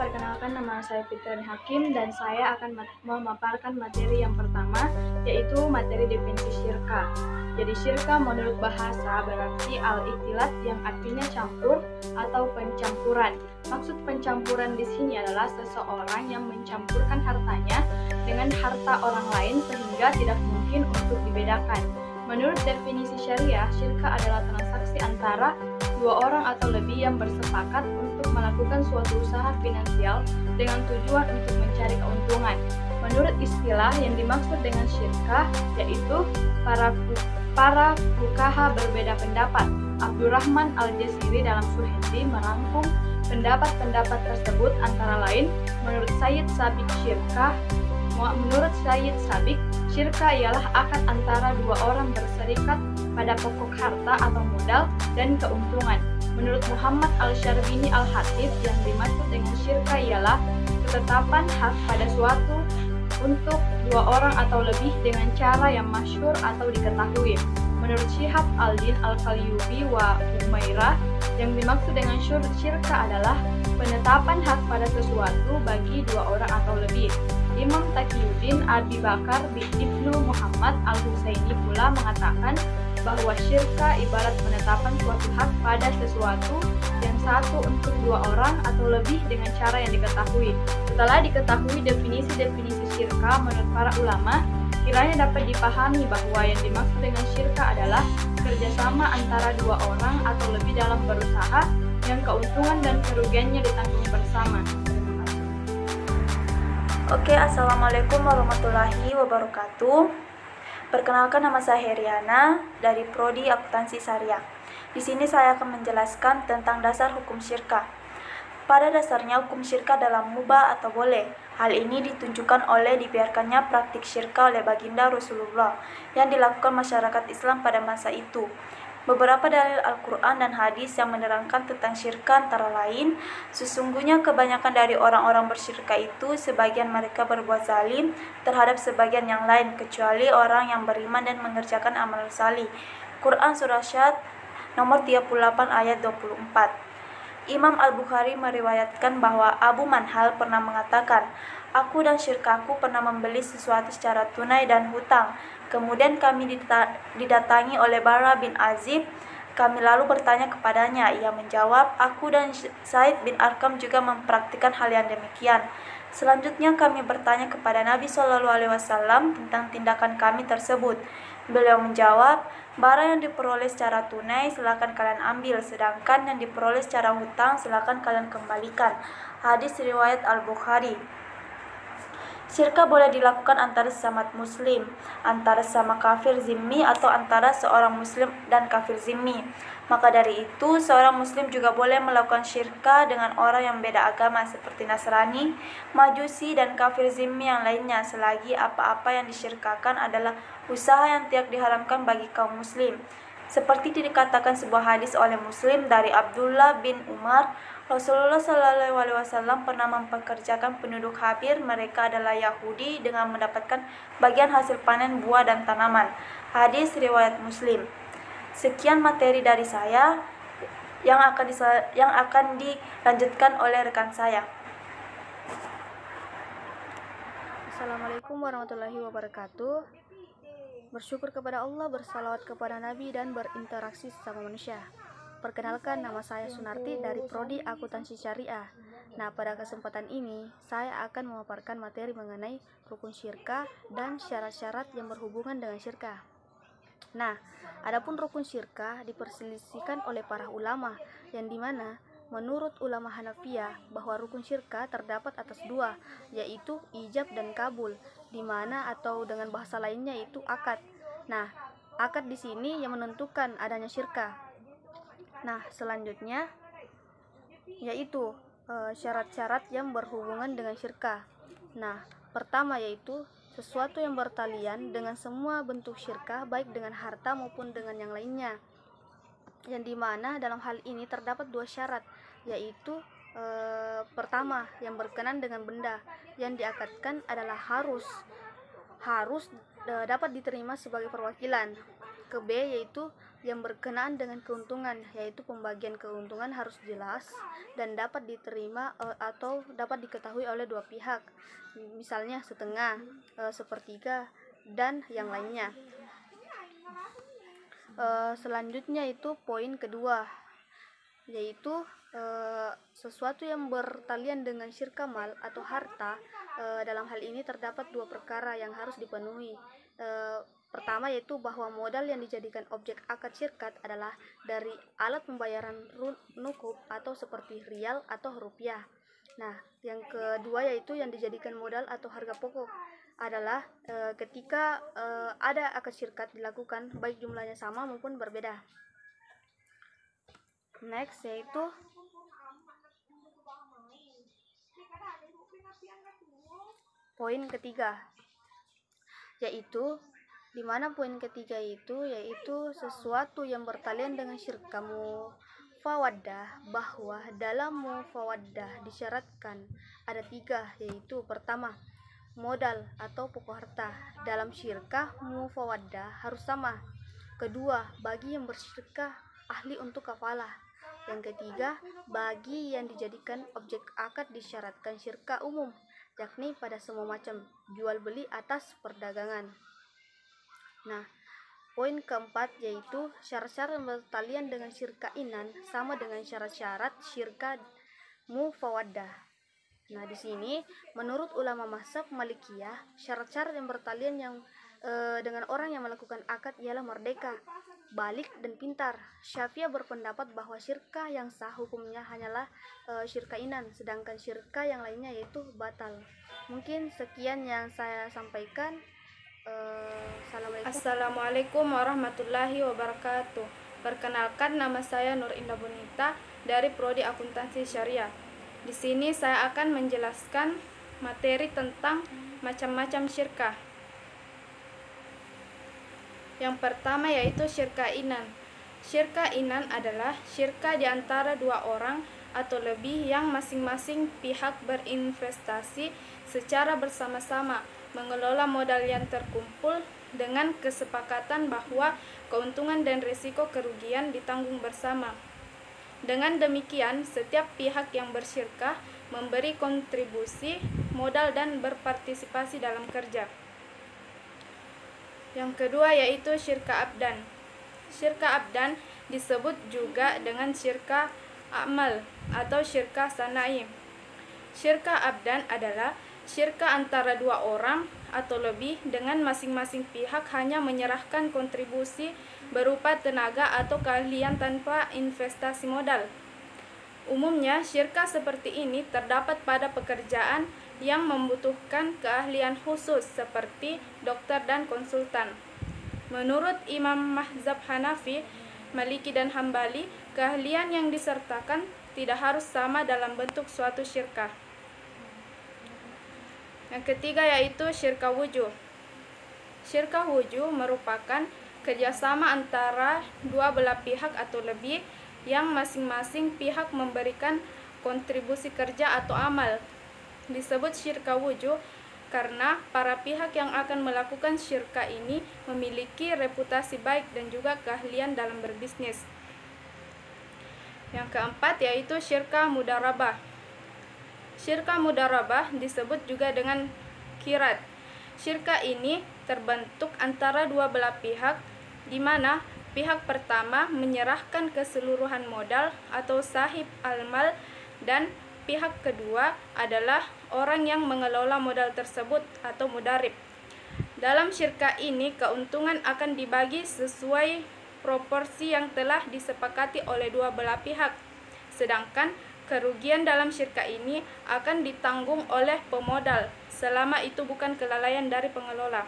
perkenalkan, nama saya Fitriani Hakim dan saya akan memaparkan materi yang pertama, yaitu materi definisi syirka. Jadi syirka menurut bahasa berarti al-ikhtilat yang artinya campur atau pencampuran. Maksud pencampuran di sini adalah seseorang yang mencampurkan hartanya dengan harta orang lain sehingga tidak mungkin untuk dibedakan. Menurut definisi syariah, syirka adalah transaksi antara dua orang atau lebih yang bersepakat untuk melakukan suatu usaha finansial dengan tujuan untuk mencari keuntungan. Menurut istilah yang dimaksud dengan syirka, yaitu para fuqaha berbeda pendapat. Abdurrahman Al-Jaziri dalam Suhindi merangkum pendapat-pendapat tersebut antara lain, menurut Sayyid Sabiq syirka ialah akad antara dua orang berserikat pada pokok harta atau modal dan keuntungan. Menurut Muhammad Al-Syarbini Al-Hatib, yang dimaksud dengan syirka ialah ketetapan hak pada suatu untuk dua orang atau lebih dengan cara yang masyhur atau diketahui. Menurut Syihab Al-Din Al-Qalyubi wa Umairah, yang dimaksud dengan syirka adalah penetapan hak pada sesuatu bagi dua orang atau lebih. Imam Taqiyuddin Abi Bakar bin Ibnu Muhammad Al-Husaini pula mengatakan bahwa syirka ibarat penetapan suatu hak pada sesuatu yang satu untuk dua orang atau lebih dengan cara yang diketahui. Setelah diketahui definisi-definisi syirka menurut para ulama, kiranya dapat dipahami bahwa yang dimaksud dengan syirka adalah kerjasama antara dua orang atau lebih dalam berusaha yang keuntungan dan kerugiannya ditanggung bersama. Oke, Assalamualaikum warahmatullahi wabarakatuh. Perkenalkan, nama saya Heriana dari Prodi Akuntansi Syariah. Di sini saya akan menjelaskan tentang dasar hukum syirka. Pada dasarnya hukum syirka dalam mubah atau boleh. Hal ini ditunjukkan oleh dibiarkannya praktik syirka oleh baginda Rasulullah yang dilakukan masyarakat Islam pada masa itu. Beberapa dalil Al-Quran dan hadis yang menerangkan tentang syirka antara lain, sesungguhnya kebanyakan dari orang-orang bersyirka itu, sebagian mereka berbuat zalim terhadap sebagian yang lain, kecuali orang yang beriman dan mengerjakan amal salih. Quran Surah Syad nomor 38 ayat 24. Imam Al-Bukhari meriwayatkan bahwa Abu Manhal pernah mengatakan, "Aku dan syirkaku pernah membeli sesuatu secara tunai dan hutang. Kemudian kami didatangi oleh Bara bin Azib. Kami lalu bertanya kepadanya. Ia menjawab, aku dan Zaid bin Arqam juga mempraktikkan hal yang demikian. Selanjutnya kami bertanya kepada Nabi SAW tentang tindakan kami tersebut. Beliau menjawab, barang yang diperoleh secara tunai silakan kalian ambil, sedangkan yang diperoleh secara hutang silakan kalian kembalikan." Hadis riwayat Al-Bukhari. Syirka boleh dilakukan antara sesama muslim, antara sesama kafir zimmi, atau antara seorang muslim dan kafir zimmi. Maka dari itu, seorang muslim juga boleh melakukan syirka dengan orang yang beda agama seperti Nasrani, Majusi, dan kafir zimmi yang lainnya, selagi apa-apa yang disyirkakan adalah usaha yang tidak diharamkan bagi kaum muslim. Seperti dikatakan sebuah hadis oleh Muslim dari Abdullah bin Umar, Rasulullah SAW pernah mempekerjakan penduduk Habir, mereka adalah Yahudi, dengan mendapatkan bagian hasil panen buah dan tanaman. Hadis riwayat Muslim. Sekian materi dari saya yang akan dilanjutkan oleh rekan saya. Assalamualaikum warahmatullahi wabarakatuh. Bersyukur kepada Allah, bersalawat kepada Nabi, dan berinteraksi sesama manusia. Perkenalkan, nama saya Sunarti dari Prodi Akuntansi Syariah. Nah, pada kesempatan ini saya akan memaparkan materi mengenai rukun syirka dan syarat-syarat yang berhubungan dengan syirka. Nah, adapun rukun syirka diperselisihkan oleh para ulama, yang dimana menurut ulama Hanafiyah bahwa rukun syirka terdapat atas dua, yaitu ijab dan kabul, di mana atau dengan bahasa lainnya itu akad. Nah, akad di sini yang menentukan adanya syirka. Nah, selanjutnya yaitu syarat-syarat yang berhubungan dengan syirka. Nah, pertama yaitu sesuatu yang bertalian dengan semua bentuk syirka, baik dengan harta maupun dengan yang lainnya. Yang dimana dalam hal ini terdapat dua syarat, yaitu pertama yang berkenan dengan benda yang diakadkan adalah harus dapat diterima sebagai perwakilan. Ke B yaitu yang berkenaan dengan keuntungan, yaitu pembagian keuntungan harus jelas dan dapat diterima atau dapat diketahui oleh dua pihak, misalnya setengah, sepertiga, dan yang lainnya. Selanjutnya itu poin kedua, yaitu sesuatu yang bertalian dengan syirka mal atau harta. Dalam hal ini terdapat dua perkara yang harus dipenuhi. Pertama yaitu bahwa modal yang dijadikan objek akad syirkat adalah dari alat pembayaran nukub atau seperti rial atau rupiah. Nah, yang kedua yaitu yang dijadikan modal atau harga pokok adalah ketika ada akad syirkat dilakukan baik jumlahnya sama maupun berbeda. Next yaitu poin ketiga, yaitu di mana poin ketiga itu yaitu sesuatu yang bertalian dengan syirka mufawaddah, bahwa dalam mufawaddah disyaratkan ada tiga, yaitu pertama modal atau pokok harta dalam syirkah mufawaddah harus sama. Kedua, bagi yang bersyirkah ahli untuk kafalah. Yang ketiga, bagi yang dijadikan objek akad disyaratkan syirka umum, yakni pada semua macam jual beli atas perdagangan. Nah, poin keempat yaitu syarat-syarat yang bertalian dengan syirka inan sama dengan syarat-syarat syirka mufawaddah. Nah, di sini menurut ulama mazhab Malikiyah, syarat-syarat yang bertalian dengan orang yang melakukan akad ialah merdeka, balik, dan pintar. Syafi'iyah berpendapat bahwa syirka yang sah hukumnya hanyalah syirka inan, sedangkan syirka yang lainnya yaitu batal. Mungkin sekian yang saya sampaikan. Assalamualaikum warahmatullahi wabarakatuh. Perkenalkan, nama saya Nur Indah Bonita dari Prodi Akuntansi Syariah. Di sini saya akan menjelaskan materi tentang macam-macam syirkah. Yang pertama yaitu syirka inan. Syirka inan adalah syirka di antara dua orang atau lebih yang masing-masing pihak berinvestasi secara bersama-sama mengelola modal yang terkumpul dengan kesepakatan bahwa keuntungan dan risiko kerugian ditanggung bersama. Dengan demikian, setiap pihak yang bersyirkah memberi kontribusi modal dan berpartisipasi dalam kerja. Yang kedua yaitu syirka abdan. Syirka abdan disebut juga dengan syirka amal atau syirka sanai. Syirka abdan adalah syirka antara dua orang atau lebih dengan masing-masing pihak hanya menyerahkan kontribusi berupa tenaga atau keahlian tanpa investasi modal. Umumnya, syirka seperti ini terdapat pada pekerjaan yang membutuhkan keahlian khusus seperti dokter dan konsultan. Menurut Imam Mazhab Hanafi, Maliki dan Hambali, keahlian yang disertakan tidak harus sama dalam bentuk suatu syirkah. Yang ketiga yaitu syirka wujuh. Syirka wujuh merupakan kerjasama antara dua belah pihak atau lebih yang masing-masing pihak memberikan kontribusi kerja atau amal. Disebut syirka wujuh karena para pihak yang akan melakukan syirka ini memiliki reputasi baik dan juga keahlian dalam berbisnis. Yang keempat yaitu syirka mudarabah. Syirka mudarabah disebut juga dengan kirat. Syirka ini terbentuk antara dua belah pihak, di mana pihak pertama menyerahkan keseluruhan modal atau sahib al-mal dan pihak kedua adalah orang yang mengelola modal tersebut atau mudarib. Dalam syirka ini keuntungan akan dibagi sesuai proporsi yang telah disepakati oleh dua belah pihak. Sedangkan kerugian dalam syirka ini akan ditanggung oleh pemodal selama itu bukan kelalaian dari pengelola.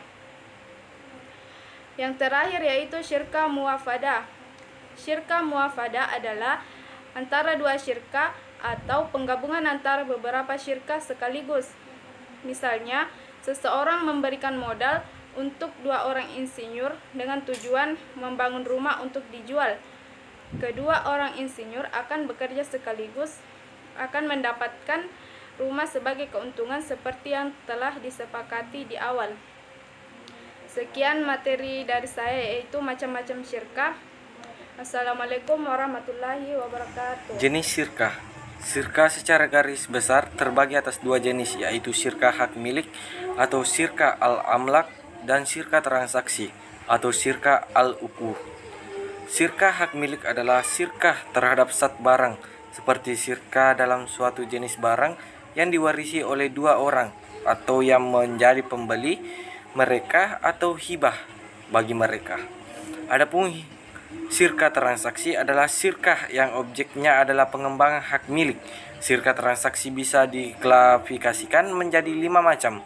Yang terakhir yaitu syirka muwafadah. Syirka muwafadah adalah antara dua syirka atau penggabungan antara beberapa syirka sekaligus. Misalnya, seseorang memberikan modal untuk dua orang insinyur dengan tujuan membangun rumah untuk dijual. Kedua orang insinyur akan bekerja sekaligus, akan mendapatkan rumah sebagai keuntungan seperti yang telah disepakati di awal. Sekian materi dari saya, yaitu macam-macam syirkah. Assalamualaikum warahmatullahi wabarakatuh. Jenis syirkah. Syirkah secara garis besar terbagi atas dua jenis, yaitu syirkah hak milik atau syirkah al-amlak dan syirkah transaksi atau syirkah al-uquh. Syirkah hak milik adalah syirkah terhadap zat barang, seperti syirkah dalam suatu jenis barang yang diwarisi oleh dua orang atau yang menjadi pembeli mereka atau hibah bagi mereka. Adapun syirkah transaksi adalah syirkah yang objeknya adalah pengembangan hak milik. Syirkah transaksi bisa diklasifikasikan menjadi 5 macam,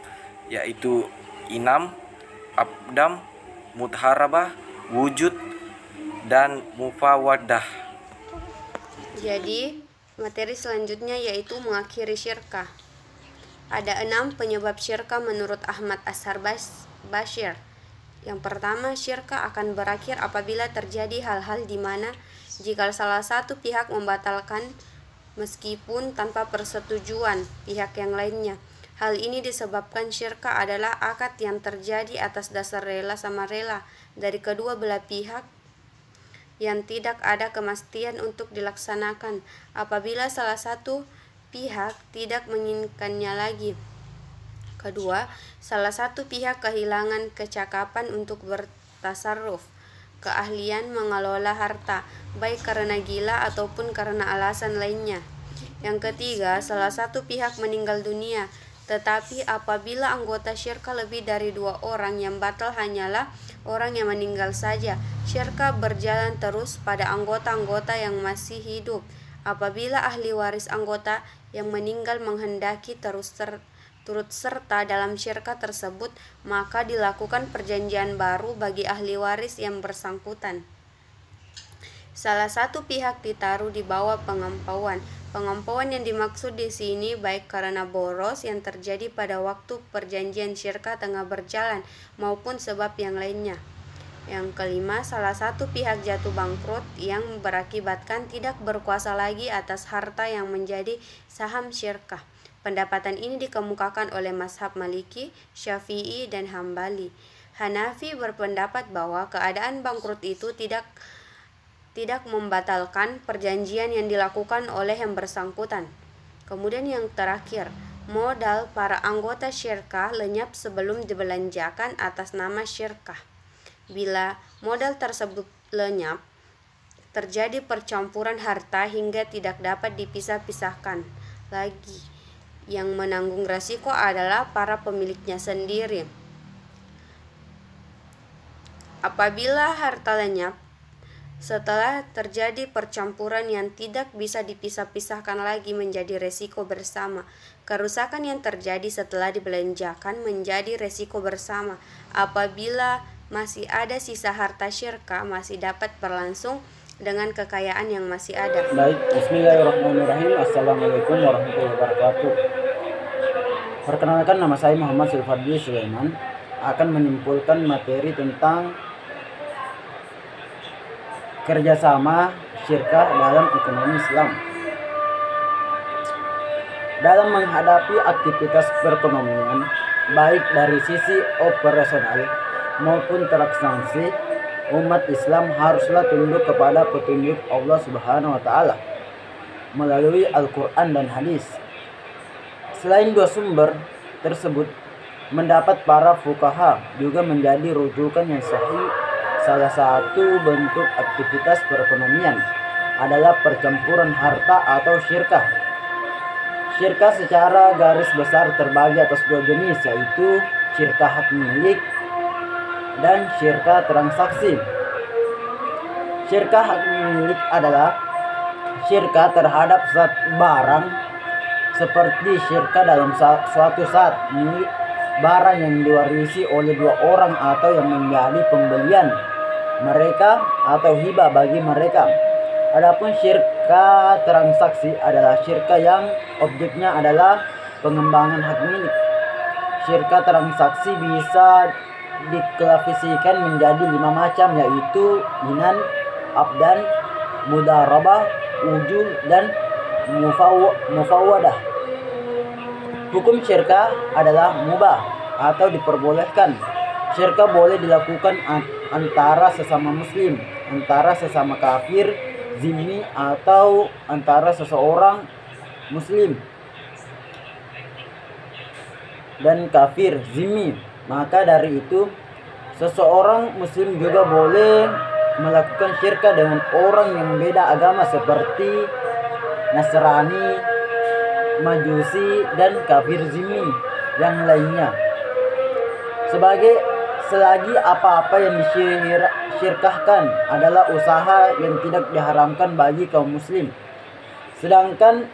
yaitu inam, abdam, mudharabah, wujud, dan mufawadah. Jadi, materi selanjutnya yaitu mengakhiri syirkah. Ada 6 penyebab syirkah menurut Ahmad Ashar-Bashir. Yang pertama, syirkah akan berakhir apabila terjadi hal-hal di mana jika salah satu pihak membatalkan meskipun tanpa persetujuan pihak yang lainnya. Hal ini disebabkan syirkah adalah akad yang terjadi atas dasar rela sama rela dari kedua belah pihak yang tidak ada kemastian untuk dilaksanakan apabila salah satu pihak tidak menginginkannya lagi. Kedua, salah satu pihak kehilangan kecakapan untuk bertasarruf, keahlian mengelola harta, baik karena gila ataupun karena alasan lainnya. Yang ketiga, salah satu pihak meninggal dunia, tetapi apabila anggota syirkah lebih dari 2 orang, yang batal hanyalah orang yang meninggal saja. Syirkah berjalan terus pada anggota-anggota yang masih hidup. Apabila ahli waris anggota yang meninggal menghendaki turut serta dalam syirkah tersebut, maka dilakukan perjanjian baru bagi ahli waris yang bersangkutan. Salah satu pihak ditaruh di bawah pengampauan. Pengampauan yang dimaksud di sini baik karena boros yang terjadi pada waktu perjanjian syirkah tengah berjalan maupun sebab yang lainnya. Yang kelima, salah satu pihak jatuh bangkrut yang berakibatkan tidak berkuasa lagi atas harta yang menjadi saham syirkah. Pendapatan ini dikemukakan oleh mazhab Maliki, Syafi'i, dan Hambali. Hanafi berpendapat bahwa keadaan bangkrut itu tidak membatalkan perjanjian yang dilakukan oleh yang bersangkutan. Kemudian yang terakhir, modal para anggota syirkah lenyap sebelum dibelanjakan atas nama syirkah. Bila modal tersebut lenyap, terjadi percampuran harta hingga tidak dapat dipisah-pisahkan lagi. Yang menanggung resiko adalah para pemiliknya sendiri. Apabila harta lenyap setelah terjadi percampuran yang tidak bisa dipisah-pisahkan lagi menjadi resiko bersama. Kerusakan yang terjadi setelah dibelanjakan menjadi resiko bersama. Apabila masih ada sisa harta syirkah, masih dapat berlangsung dengan kekayaan yang masih ada. Baik, bismillahirrahmanirrahim. Assalamualaikum warahmatullahi wabarakatuh. Perkenalkan, nama saya Muhammad Sulfadli Sulaiman, akan menyimpulkan materi tentang kerjasama syirkah dalam ekonomi Islam. Dalam menghadapi aktivitas perekonomian, baik dari sisi operasional maupun transaksi, umat Islam haruslah tunduk kepada petunjuk Allah Subhanahu wa Ta'ala melalui Al-Quran dan hadis. Selain 2 sumber tersebut, mendapat para fuqaha juga menjadi rujukan yang sahih. Salah satu bentuk aktivitas perekonomian adalah percampuran harta atau syirkah. Syirkah secara garis besar terbagi atas 2 jenis, yaitu syirkah hak milik dan syirkah transaksi. Syirkah hak milik adalah syirkah terhadap zat barang, seperti syirkah dalam suatu zat milik barang yang diwarisi oleh 2 orang atau yang menjadi pembelian mereka atau hibah bagi mereka. Adapun syirkah transaksi adalah syirkah yang objeknya adalah pengembangan hak milik. Syirkah transaksi bisa diklasifikasikan menjadi 5 macam, yaitu inan, abdan, mudharabah, wujud, dan mufawadah. Hukum syirkah adalah mubah atau diperbolehkan. Syirkah boleh dilakukan antara sesama muslim antara sesama kafir zimmi atau antara seseorang muslim dan kafir zimmi. Maka dari itu seseorang muslim juga boleh melakukan syirka dengan orang yang beda agama seperti Nasrani, Majusi, dan kafir zimmi yang lainnya. Selagi apa-apa yang disyirkahkan adalah usaha yang tidak diharamkan bagi kaum muslim. Sedangkan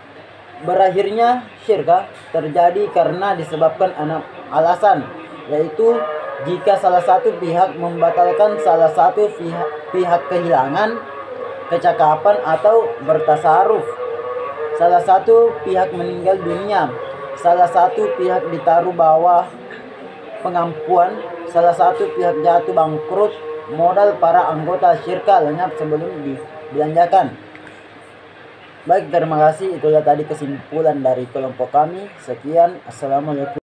berakhirnya syirkah terjadi karena disebabkan 6 alasan, yaitu jika salah satu pihak membatalkan salah satu pihak kehilangan, kecakapan atau bertasaruf, salah satu pihak meninggal dunia, salah satu pihak ditaruh bawah pengampuan, salah satu pihak jatuh bangkrut, modal para anggota syirka lenyap sebelum dibelanjakan. Baik, terima kasih. Itulah tadi kesimpulan dari kelompok kami. Sekian, assalamualaikum.